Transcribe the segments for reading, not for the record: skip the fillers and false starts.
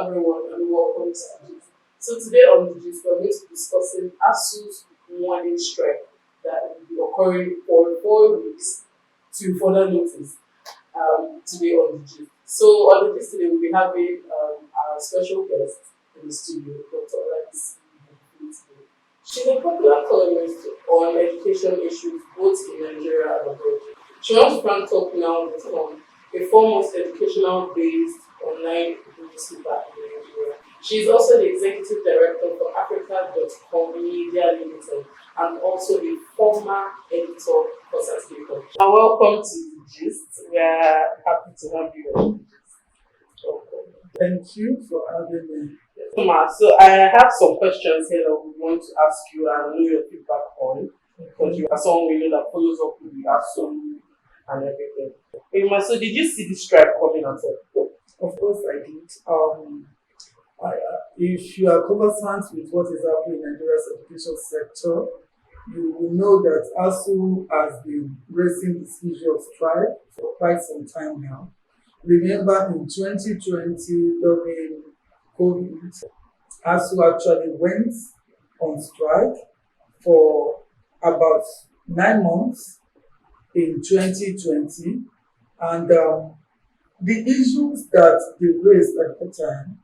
everyone, and welcome to the gist. So today on the gist, we're going to be discussing ASSU's one-day strike that will be occurring for 4 weeks to further notice today on the gist. So on the gist today, we'll be having our special guest in the studio, Dr. Oladisi. She's a popular columnist on education issues both in Nigeria and abroad. She runs FranTalkNow.com, a foremost educational-based online newspaper in Nigeria. She is also the executive director for Africa.com Media Limited and also the former editor for Saturday Punch. Welcome to the gist. We are happy to have you on the gist. Welcome. Thank you for having me. So I have some questions here that we want to ask you and know your feedback on, because you are someone we know that follows up with the ASSU and everything. So did you see the strike coming at all? Of course I did. If you are conversant with what is happening in Nigeria's education sector, you will know that ASSU has been raising this issue of strike for quite some time now. Remember in 2020 during COVID, ASSU actually went on strike for about 9 months in 2020, and the issues that they raised at the time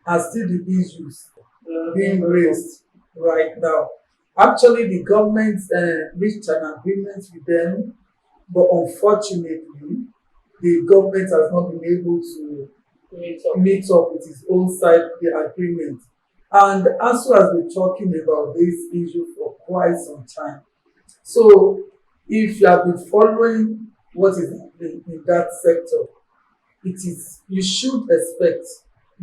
are still the issues being raised right now. Actually, the government reached an agreement with them, but unfortunately, the government has not been able to meet up with its own side of the agreement. And ASSU has been talking about this issue for quite some time. So, if you have been following what is happening in that sector, you should expect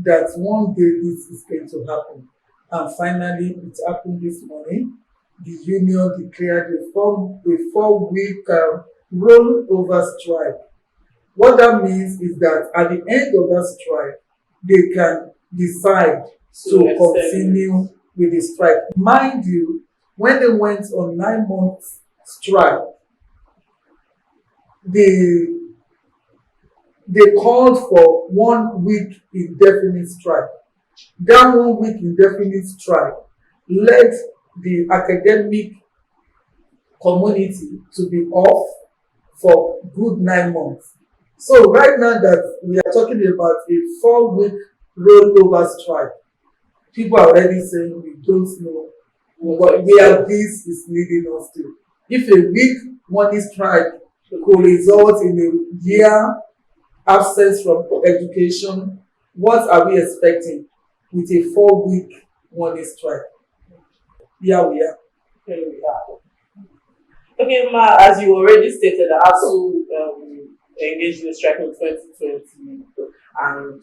that one day this is going to happen. And finally, it happened this morning. The union declared a 4-week rollover strike. What that means is that at the end of that strike, they can decide to continue with the strike. Mind you, when they went on 9-month strike, they called for 1 week indefinite strike. That 1 week indefinite strike led the academic community to be off for good 9 months. So right now that we are talking about a 4-week rollover strike, people are already saying we don't know where this is leading us to. If a week morning strike could result in a year absence from education, what are we expecting with a 4-week morning strike? Here we are. Okay, Ma, as you already stated, ASSU engaged in a strike in 2020, and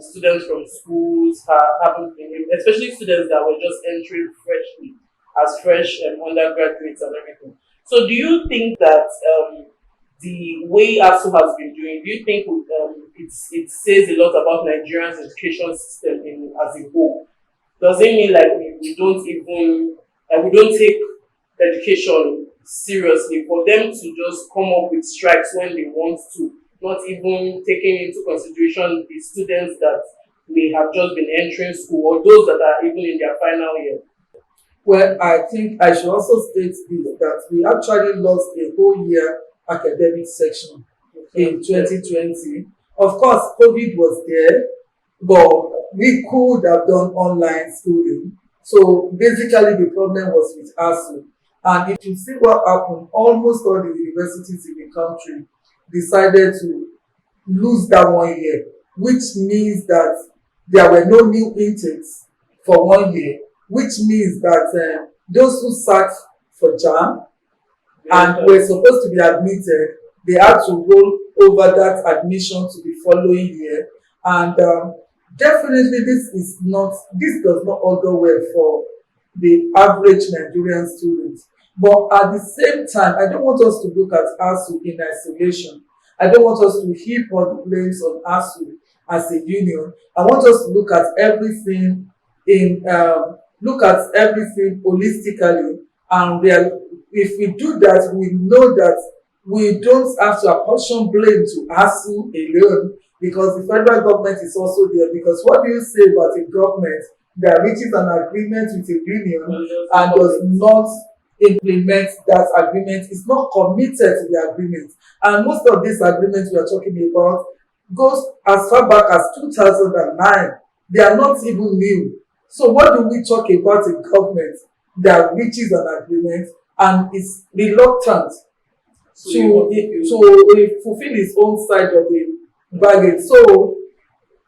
students from schools haven't been, especially students that were just entering freshly as fresh undergraduates and everything. So do you think that the way ASSU has been doing, do you think it says a lot about Nigeria's education system as a whole? Does it mean like we don't take education seriously, for them to just come up with strikes when they want to, not even taking into consideration the students that may have just been entering school or those that are even in their final year? Well, I think I should also state this, that we actually lost a whole year academic section in 2020. Of course, COVID was there, but we could have done online schooling. So basically the problem was with ASSU. And if you see what happened, almost all the universities in the country decided to lose that 1 year, which means that there were no new intakes for 1 year, which means that those who sat for JAM and were supposed to be admitted, they had to roll over that admission to the following year. And definitely this does not augur well for the average Nigerian student. But at the same time, I don't want us to look at ASSU in isolation. I don't want us to heap all the blames on ASSU as a union. I want us to look at everything holistically, and if we do that, we know that we don't have to apportion blame to ASSU alone. because the federal government is also there. Because what do you say about a government that reaches an agreement with a union and does not implement that agreement, is not committed to the agreement? And most of these agreements we are talking about goes as far back as 2009. They are not even new. So what do we talk about a government that reaches an agreement and is reluctant to fulfill its own side of the bargain? So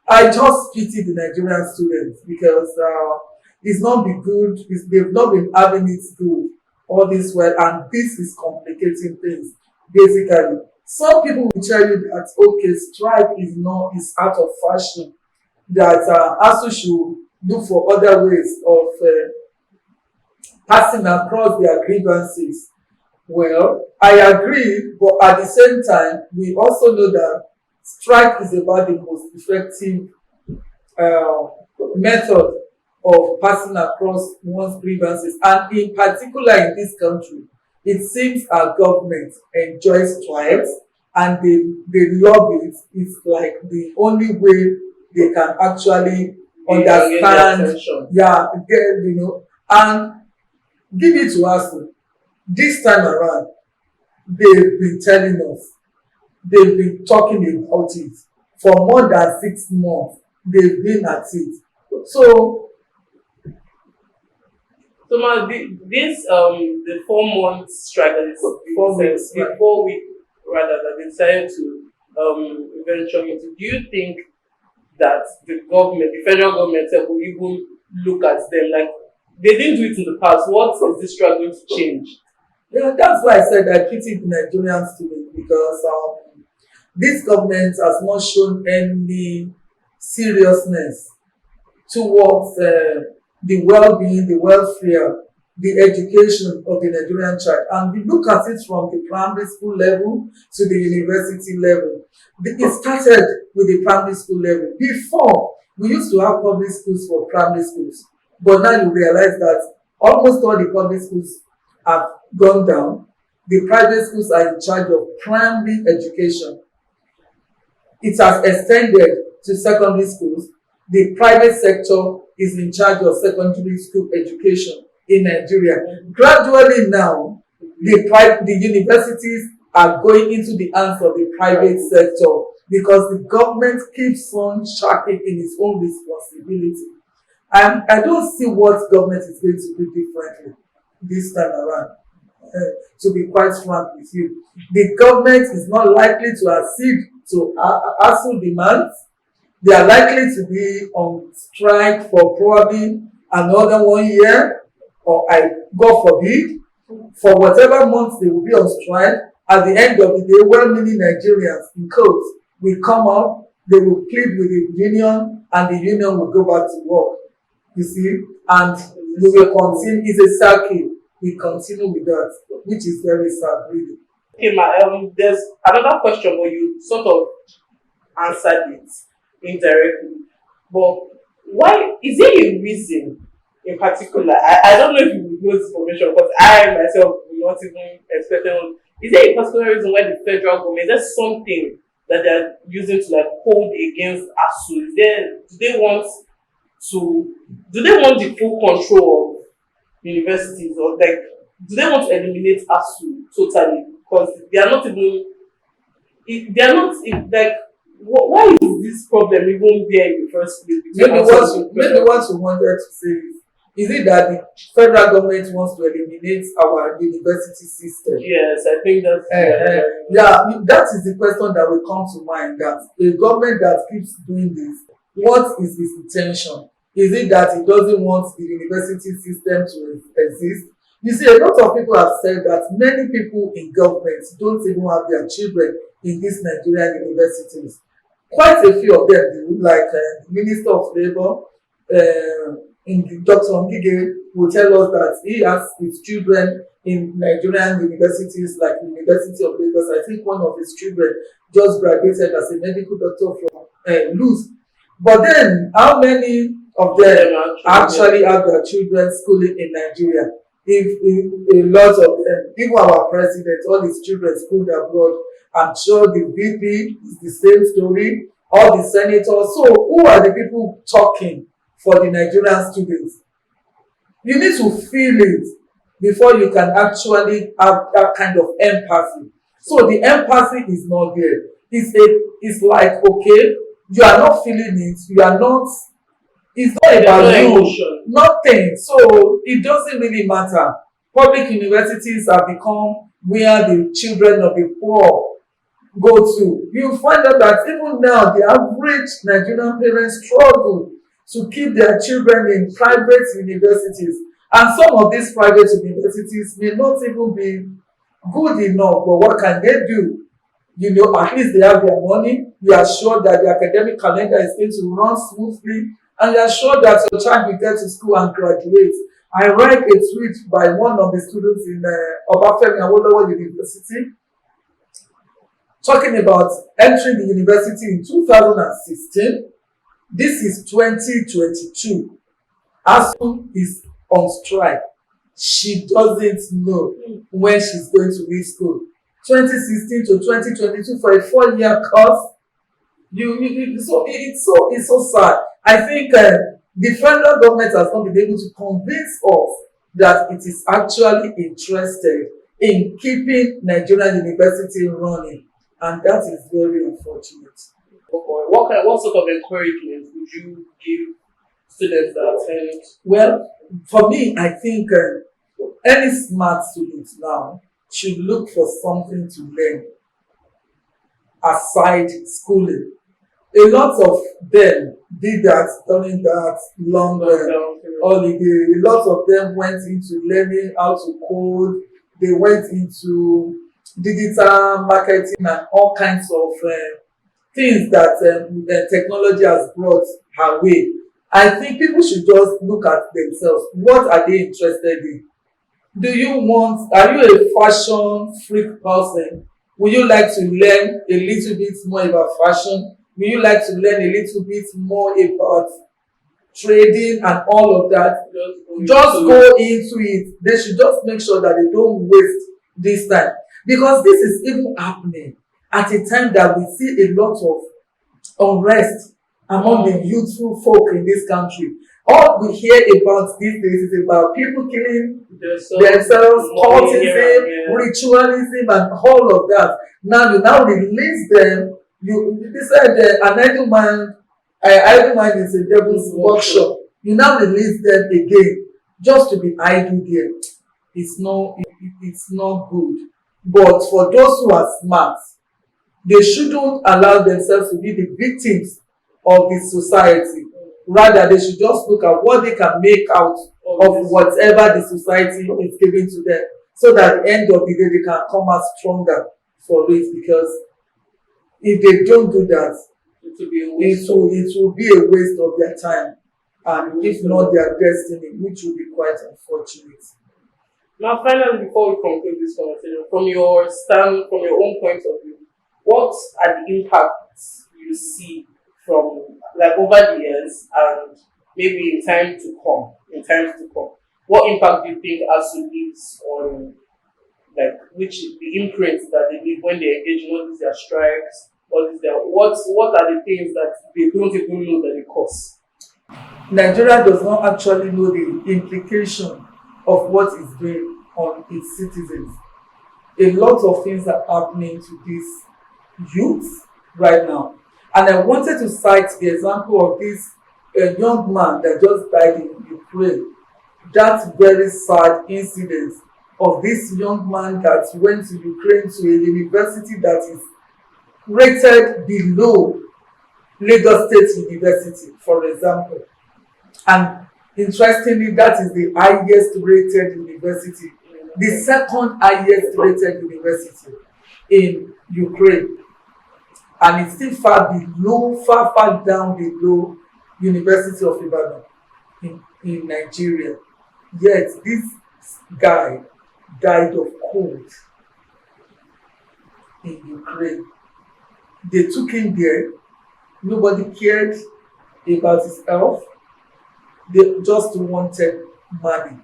I just pity the Nigerian students because it's not been good. They've not been having it good all this while, and this is complicating things. Basically, some people will tell you that okay, strike is out of fashion. That ASSU should look for other ways of passing across their grievances. Well, I agree, but at the same time, we also know that strike is about the most effective uh, method of passing across one's grievances. And in particular in this country, it seems our government enjoys strikes and they love it. It's like the only way they can actually understand, yeah, get, and give it to us. This time around, they've been telling us, they've been talking about it for more than 6 months. They've been at it. So ma, this the 4 month strike that is 4 weeks, the 4 week rather that they decided to venture into. Do you think that the government, the federal government, will even look at them like they didn't do it in the past? What is this strike going to change? yeah, that's why I said I pity the Nigerian students because this government has not shown any seriousness towards the well-being, the welfare, the education of the Nigerian child. And we look at it from the primary school level to the university level. It started with the primary school level. Before, we used to have public schools for primary schools. But now you realize that almost all the public schools have gone down. The private schools are in charge of primary education. It has extended to secondary schools. The private sector is in charge of secondary school education in Nigeria. Gradually now, the universities are going into the hands of the private sector because the government keeps on shirking in its own responsibility. And I don't see what government is going to do differently this time around. To be quite frank with you, the government is not likely to accede to ASSU demands. They are likely to be on strike for probably another 1 year, or God forbid, for whatever months they will be on strike. At the end of the day, well-meaning Nigerians in quotes will come up, they will plead with the union, and the union will go back to work. You see, and we will continue. It's a circle. We continue with that, which is very sad, really. Okay, ma, there's another question, but you sort of answered it indirectly. But why is there a reason in particular? I don't know if you know this information because I myself will not even expect them. Is there a particular reason why the federal government, is there something that they're using to like hold against ASSU? Do they want the full control of universities, or like do they want to eliminate ASSU totally? Because like why is this problem even there in the first place? Maybe what you wanted to say is it that the federal government wants to eliminate our university system? Yes, I think that's yeah, that is the question that will come to mind, that a government that keeps doing this, what is its intention? Is it that it doesn't want the university system to exist? You see, a lot of people have said that many people in government don't even have their children in these Nigerian universities. Quite a few of them do, like the Minister of Labour, Dr. Ngige, will tell us that he has his children in Nigerian universities like the University of Lagos. I think one of his children just graduated as a medical doctor from Luz. But then, how many of them actually have their children schooling in Nigeria? If a lot of them, even our president, all his children schooled abroad, I'm sure the VP is the same story. all the senators. So who are the people talking for the Nigerian students? You need to feel it before you can actually have that kind of empathy. So the empathy is not there. It's like, okay, you are not feeling it, you are not, it's not There's no about you, emotion. nothing. So it doesn't really matter. Public universities have become where the children of the poor go to. You find out that even now the average Nigerian parents struggle to keep their children in private universities. And some of these private universities may not even be good enough, but what can they do? You know, at least they have their money. You are sure that the academic calendar is going to run smoothly, and you are sure that your child will get to school and graduate. I read a tweet by one of the students in Obafemi Awolowo University talking about entering the university in 2016. This is 2022. ASSU is on strike. She doesn't know when she's going to leave school. 2016 to 2022 for a 4-year course. So it's so sad. I think the federal government has not been able to convince us that it is actually interested in keeping Nigerian university running, and that is very unfortunate. What sort of encouragement would you give students that attend? Well, for me, I think any smart student now should look for something to learn aside schooling. A lot of them did that during that long holiday. A lot of them went into learning how to code. They went into digital marketing and all kinds of things that technology has brought her way. I think people should just look at themselves. What are they interested in? Are you a fashion freak person? Would you like to learn a little bit more about fashion? Would you like to learn a little bit more about trading and all of that? Just go into it. They should just make sure that they don't waste this time. Because this is even happening at a time that we see a lot of unrest among the youthful folk in this country. All we hear about these days is about people killing themselves, cultism, ritualism, and all of that. Now you now release them. They said idle mind is a devil's workshop. You now release them again just to be idle there. It's not good. But for those who are smart, they shouldn't allow themselves to be the victims of the society. Rather, they should just look at what they can make out of whatever the society is giving to them, so that at the end of the day they can come out stronger for it. Because if they don't do that, it will be a waste of their time, and if not their destiny, which will be quite unfortunate. Now, finally, before we conclude this conversation, from your own point of view, what are the impacts you see from like over the years and maybe in times to come? What impact do you think ASSU leaves on, like, which the imprint that they leave when they engage in all these their strikes, what are the things that they don't even know that they cause? Nigeria does not actually know the implication of what is doing on its citizens. A lot of things are happening to these youths right now. And I wanted to cite the example of this young man that just died in Ukraine. That very sad incident of this young man that went to Ukraine to a university that is rated below Lagos State University, for example. And interestingly, that is the highest rated university, the second highest rated university in Ukraine. And it's still far down below University of Ibadan in Nigeria. Yet this guy died of cold in Ukraine. They took him there. Nobody cared about his health. They just wanted money,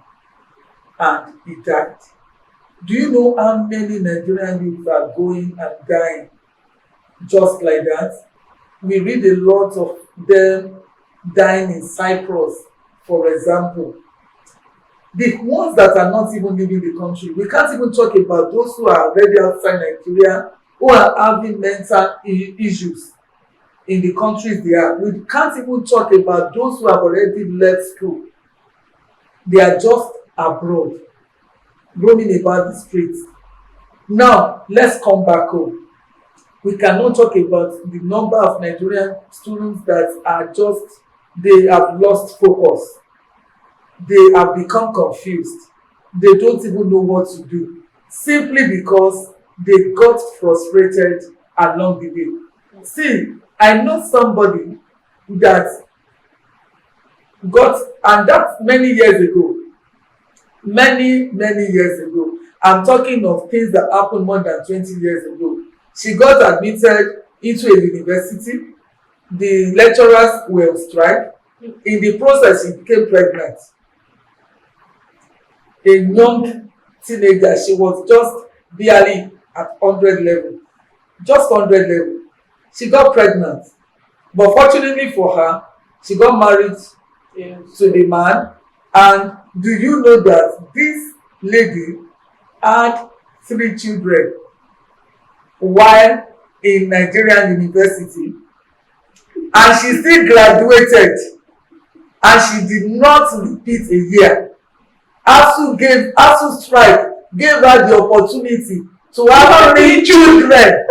and he died. Do you know how many Nigerian youths are going and dying just like that? We read a lot of them dying in Cyprus, for example. The ones that are not even leaving the country, we can't even talk about those who are already outside Nigeria, who are having mental issues in the countries they are. We can't even talk about those who have already left school. They are just abroad, roaming about the streets. Now, let's come back home. We cannot talk about the number of Nigerian students that are just, they have lost focus. They have become confused. They don't even know what to do, simply because they got frustrated along the way. See, I know somebody that got, and that's many years ago, many years ago. I'm talking of things that happened more than 20 years ago. She got admitted into a university. The lecturers were on strike. In the process, she became pregnant. A young teenager, she was just barely at 100 level, just 100 level. She got pregnant, but fortunately for her, she got married to the man. And do you know that this lady had 3 children while in Nigerian university, and she still graduated, and she did not repeat a year. ASSU Strike gave her the opportunity to have 3 children,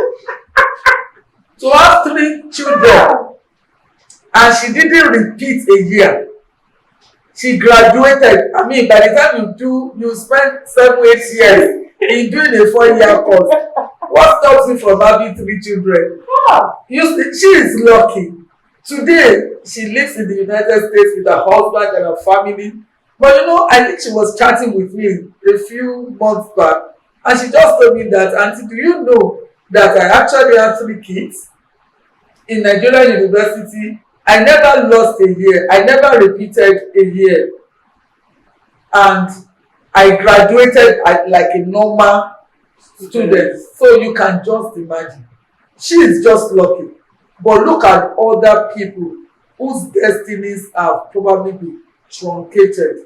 to have 3 children, and she didn't repeat a year. She graduated. I mean, by the time you spend 7 8 years in doing a 4 year course. What stops you from having 3 children? She is lucky. Today, she lives in the United States with her husband and her family. But you know, I think she was chatting with me a few months back, and she just told me that, Auntie, do you know that I actually have 3 kids in Nigerian university? I never lost a year. I never repeated a year. And I graduated like a normal student. So you can just imagine. She is just lucky. But look at other people whose destinies have probably been truncated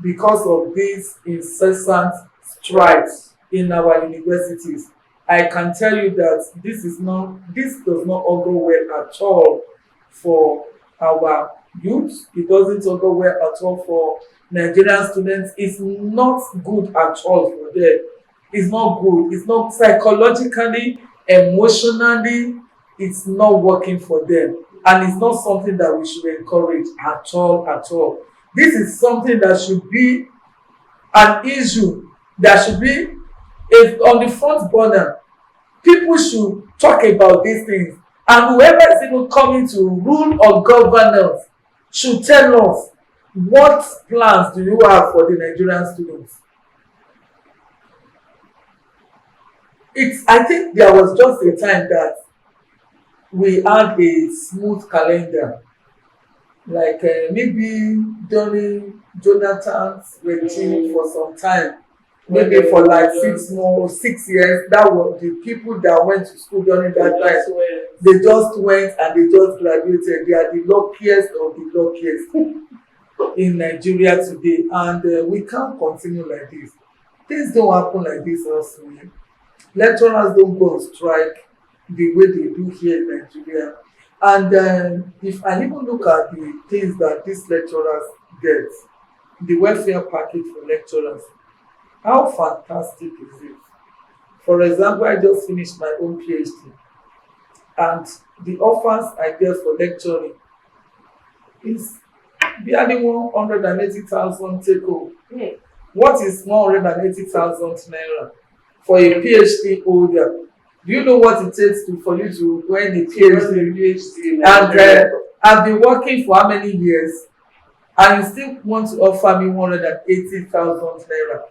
because of these incessant strikes in our universities. I can tell you that this does not augur well at all for our youth. It doesn't augur well at all for Nigerian students. It's not good at all for them. It's not good. It's not psychologically, emotionally, it's not working for them. And it's not something that we should encourage at all, at all. This is something that should be an issue that should be on the front burner. People should talk about these things. And whoever is even coming to rule or govern us should tell us, what plans do you have for the Nigerian students? I think there was just a time that we had a smooth calendar, like maybe during Jonathan's regime for some time, maybe for like 6 years. That was the people that went to school during that time. They just went and they just graduated. They are the luckiest of the luckiest in Nigeria today, and we can't continue like this. Things don't happen like this elsewhere. Lecturers don't go on strike the way they do here in Nigeria. And if I even look at the things that these lecturers get, the welfare package for lecturers, how fantastic is it? For example, I just finished my own PhD, and the offers I get for lecturing is barely 180,000 take home. What is 180,000 naira for a PhD holder? Do you know what it takes for you to go in a PhD? And I've been working for how many years, and you still want to offer me 180,000 naira?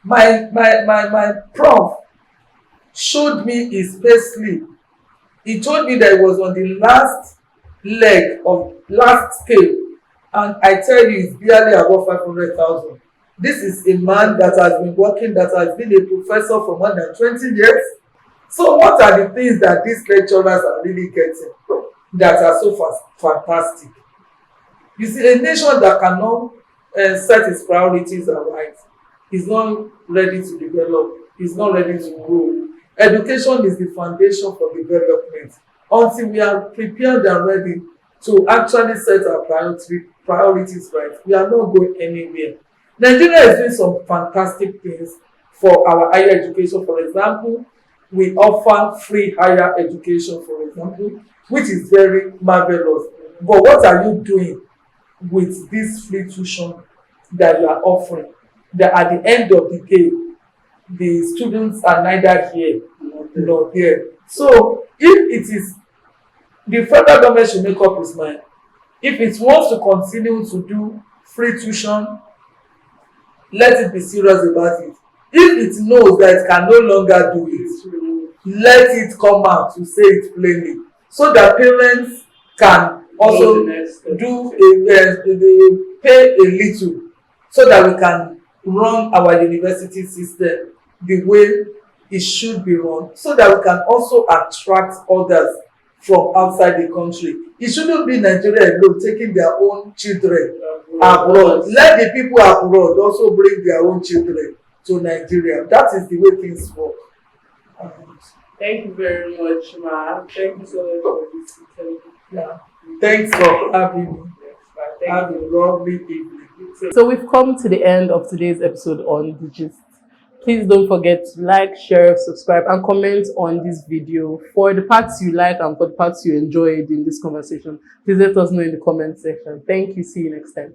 My prof showed me his payslip. He told me that it was on the last leg of last scale, and I tell you, it's barely above 500,000. This is a man that has been working, that has been a professor for more than 20 years. So what are the things that these lecturers are really getting that are so fantastic? You see, a nation that cannot set its priorities aright is not ready to develop, is not ready to grow. Education is the foundation for development. Until we are prepared and ready to actually set our priorities right, we are not going anywhere. Nigeria is doing some fantastic things for our higher education. For example, we offer free higher education, for example, which is very marvelous. But what are you doing with this free tuition that you are offering? That at the end of the day, the students are neither here nor there. So if it is, the federal government should make up its mind. If it wants to continue to do free tuition, let it be serious about it. If it knows that it can no longer do it, let it come out to say it plainly, so that parents can also do pay a little, so that we can run our university system the way it should be run, so that we can also attract others from outside the country. It shouldn't be Nigeria alone taking their own children abroad. Let the people abroad also bring their own children to Nigeria. That is the way things work. Thank you very much, Ma. Thank you so much for this interview. Yeah. Thanks for having me. Have a lovely evening. So we've come to the end of today's episode on The Gist. Please don't forget to like, share, subscribe, and comment on this video for the parts you like and for the parts you enjoyed in this conversation. Please let us know in the comment section. Thank you. See you next time.